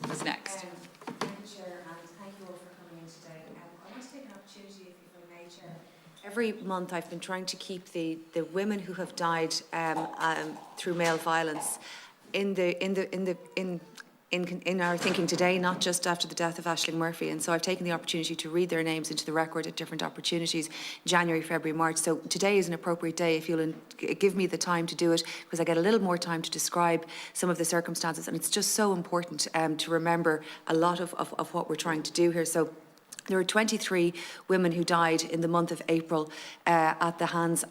was next. Thank you, Chair, and thank you all for coming in today. I want to take an opportunity, if I may, Chair. Every month I've been trying to keep the women who have died through male violence in our thinking today, not just after the death of Aisling Murphy. And so I've taken the opportunity to read their names into the record at different opportunities, January, February, March. So today is an appropriate day if you'll give me the time to do it, because I get a little more time to describe some of the circumstances. And it's just so important to remember a lot of what we're trying to do here. So there were 23 women who died in the month of April at the hands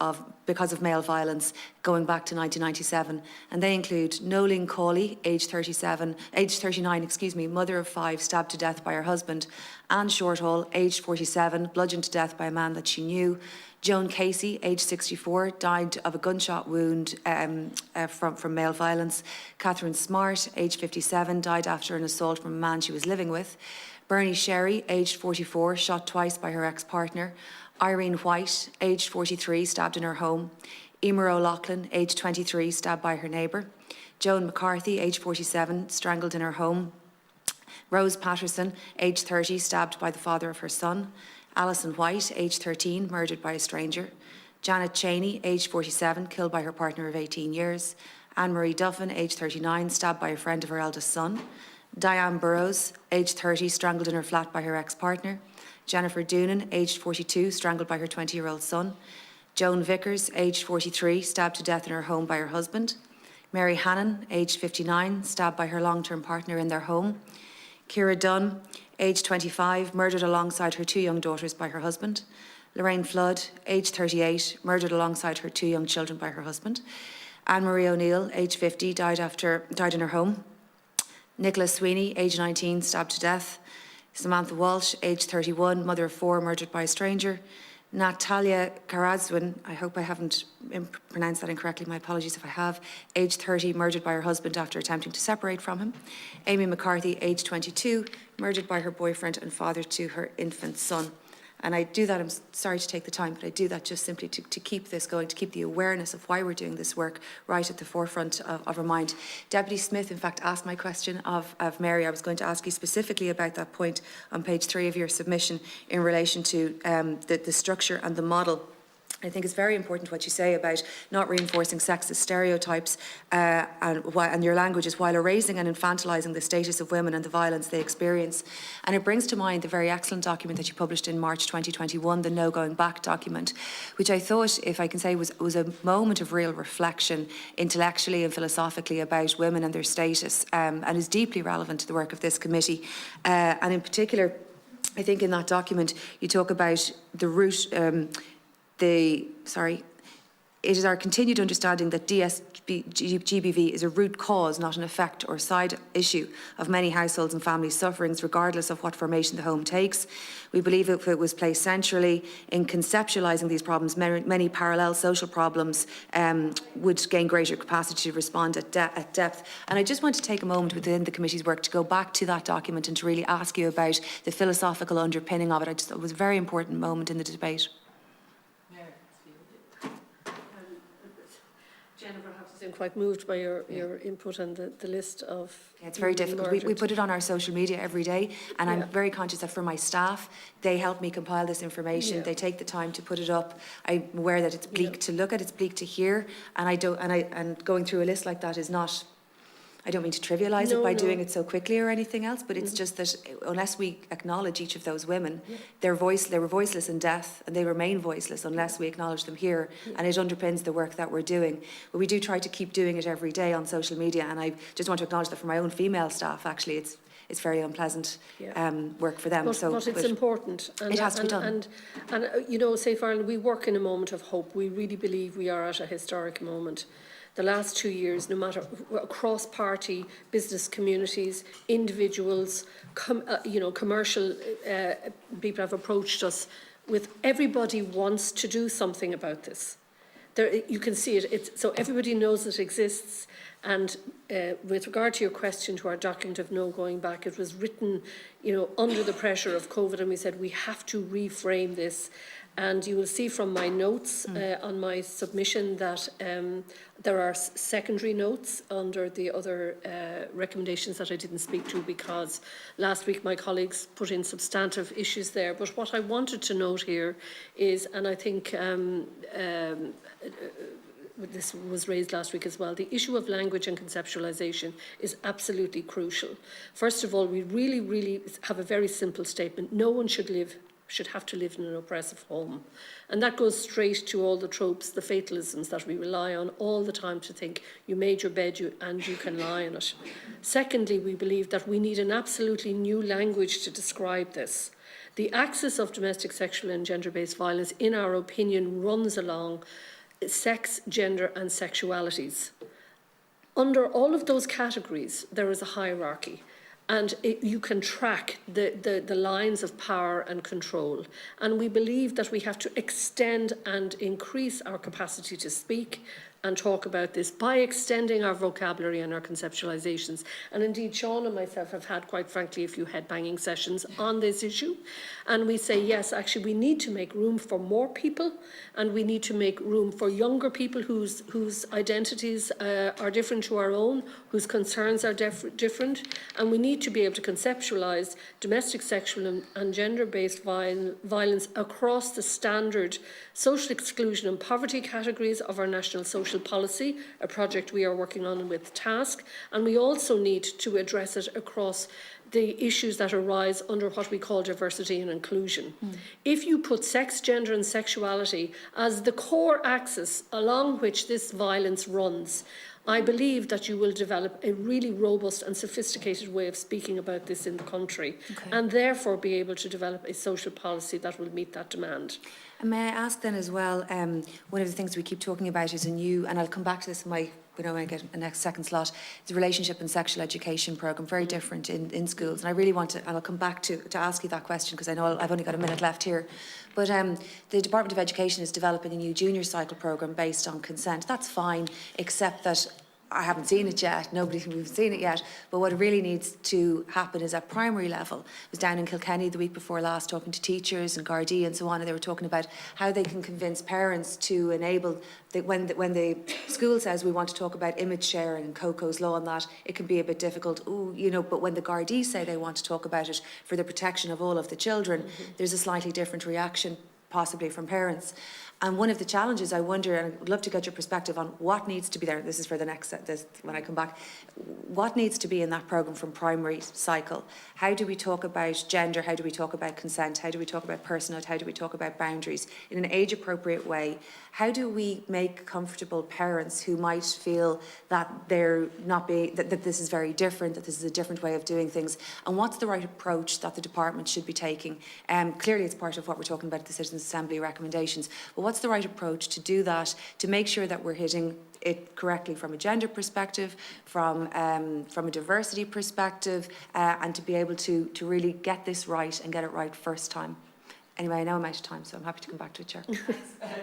because of male violence going back to 1997. And they include Nolene Cawley, aged 39, mother of 5, stabbed to death by her husband. Anne Shorthall, aged 47, bludgeoned to death by a man that she knew. Joan Casey, aged 64, died of a gunshot wound from male violence. Catherine Smart, aged 57, died after an assault from a man she was living with. Bernie Sherry, aged 44, shot twice by her ex-partner. Irene White, aged 43, stabbed in her home. Emer O'Loughlin, aged 23, stabbed by her neighbour. Joan McCarthy, aged 47, strangled in her home. Rose Patterson, aged 30, stabbed by the father of her son. Alison White, aged 13, murdered by a stranger. Janet Cheney, aged 47, killed by her partner of 18 years. Anne-Marie Duffin, aged 39, stabbed by a friend of her eldest son. Diane Burrows, aged 30, strangled in her flat by her ex-partner. Jennifer Doonan, aged 42, strangled by her 20-year-old son. Joan Vickers, aged 43, stabbed to death in her home by her husband. Mary Hannon, aged 59, stabbed by her long-term partner in their home. Ciara Dunn, aged 25, murdered alongside her 2 young daughters by her husband. Lorraine Flood, aged 38, murdered alongside her 2 young children by her husband. Anne-Marie O'Neill, aged 50, died in her home. Nicola Sweeney, aged 19, stabbed to death. Samantha Walsh, aged 31, mother of 4, murdered by a stranger. Natalia Karazwin, I hope I haven't pronounced that incorrectly, my apologies if I have, aged 30, murdered by her husband after attempting to separate from him. Amy McCarthy, aged 22, murdered by her boyfriend and father to her infant son. And I do that, I'm sorry to take the time, but I do that just simply to keep this going, to keep the awareness of why we're doing this work right at the forefront of our mind. Deputy Smith, in fact, asked my question of Mary. I was going to ask you specifically about that point on page 3 of your submission in relation to the structure and the model. I think it's very important what you say about not reinforcing sexist stereotypes and your languages while erasing and infantilising the status of women and the violence they experience. And it brings to mind the very excellent document that you published in March 2021, the No Going Back document, which I thought, if I can say, was a moment of real reflection intellectually and philosophically about women and their status, and is deeply relevant to the work of this committee. And in particular, I think in that document you talk about the root it is our continued understanding that GBV is a root cause, not an effect or side issue of many households and families' sufferings, regardless of what formation the home takes. We believe if it was placed centrally in conceptualising these problems, many parallel social problems would gain greater capacity to respond at depth. And I just want to take a moment within the committee's work to go back to that document and to really ask you about the philosophical underpinning of it. I just thought it was a very important moment in the debate. Jennifer, I have to say I'm quite moved by your input and the list of... Yeah, it's very difficult. We put it on our social media every day, and I'm very conscious that for my staff, they help me compile this information. They take the time to put it up. I'm aware that it's bleak to look at, it's bleak to hear, and going through a list like that is not... I don't mean to trivialise it by doing it so quickly or anything else, but it's just that unless we acknowledge each of those women, they were voiceless in death, and they remain voiceless unless we acknowledge them here, and it underpins the work that we're doing. But we do try to keep doing it every day on social media, and I just want to acknowledge that for my own female staff, actually, it's very unpleasant work for them. But it's important. And, it has to be done. And you know, Safe Ireland, we work in a moment of hope. We really believe we are at a historic moment. The last 2 years, no matter across party, business communities, individuals, commercial people have approached us with everybody wants to do something about this. You can see it. So everybody knows it exists. And with regard to your question to our document of No Going Back, it was written, under the pressure of COVID, and we said we have to reframe this. And you will see from my notes on my submission that there are secondary notes under the other recommendations that I didn't speak to, because last week my colleagues put in substantive issues there. But what I wanted to note here is, and I think this was raised last week as well, the issue of language and conceptualisation is absolutely crucial. First of all, we really have a very simple statement. No one should have to live in an oppressive home. And that goes straight to all the tropes, the fatalisms that we rely on all the time to think you made your bed and you can lie in it. Secondly, we believe that we need an absolutely new language to describe this. The axis of domestic, sexual and gender-based violence, in our opinion, runs along sex, gender and sexualities. Under all of those categories, there is a hierarchy. And you can track the lines of power and control. And we believe that we have to extend and increase our capacity to speak and talk about this by extending our vocabulary and our conceptualisations. And indeed, Sean and myself have had, quite frankly, a few head-banging sessions on this issue. And we say, yes, actually, we need to make room for more people, and we need to make room for younger people whose identities are different to our own, whose concerns are different. And we need to be able to conceptualise domestic, sexual and gender-based violence across the standard social exclusion and poverty categories of our national social policy, a project we are working on with TASK, and we also need to address it across the issues that arise under what we call diversity and inclusion. If you put sex, gender and sexuality as the core axis along which this violence runs, I believe that you will develop a really robust and sophisticated way of speaking about this in the country, and therefore be able to develop a social policy that will meet that demand. And may I ask then as well, one of the things we keep talking about is a new, and I'll come back to this in my, when I get a next second slot, the relationship and sexual education programme, very different in schools. And I really want to, and I'll come back to ask you that question, because I know I've only got a minute left here. But the Department of Education is developing a new junior cycle programme based on consent. That's fine, except that I haven't seen it yet, we've seen it yet, but what really needs to happen is at primary level. I was down in Kilkenny the week before last talking to teachers and Gardaí and so on, and they were talking about how they can convince parents to enable, that when the school says we want to talk about image sharing and Coco's law and that, it can be a bit difficult, but when the Gardaí say they want to talk about it for the protection of all of the children, there's a slightly different reaction possibly from parents. And one of the challenges, I wonder, and I'd love to get your perspective on what needs to be there, this is for the next, when I come back, what needs to be in that programme from primary cycle? How do we talk about gender? How do we talk about consent? How do we talk about personhood? How do we talk about boundaries in an age-appropriate way? How do we make comfortable parents who might feel that they're not being, that this is very different, that this is a different way of doing things? And what's the right approach that the department should be taking? Clearly it's part of what we're talking about, the Citizens' Assembly recommendations, but what's the right approach to do that, to make sure that we're hitting it correctly from a gender perspective, from a diversity perspective, and to be able to really get this right and get it right first time? Anyway, I know I'm out of time, so I'm happy to come back to it, Chair.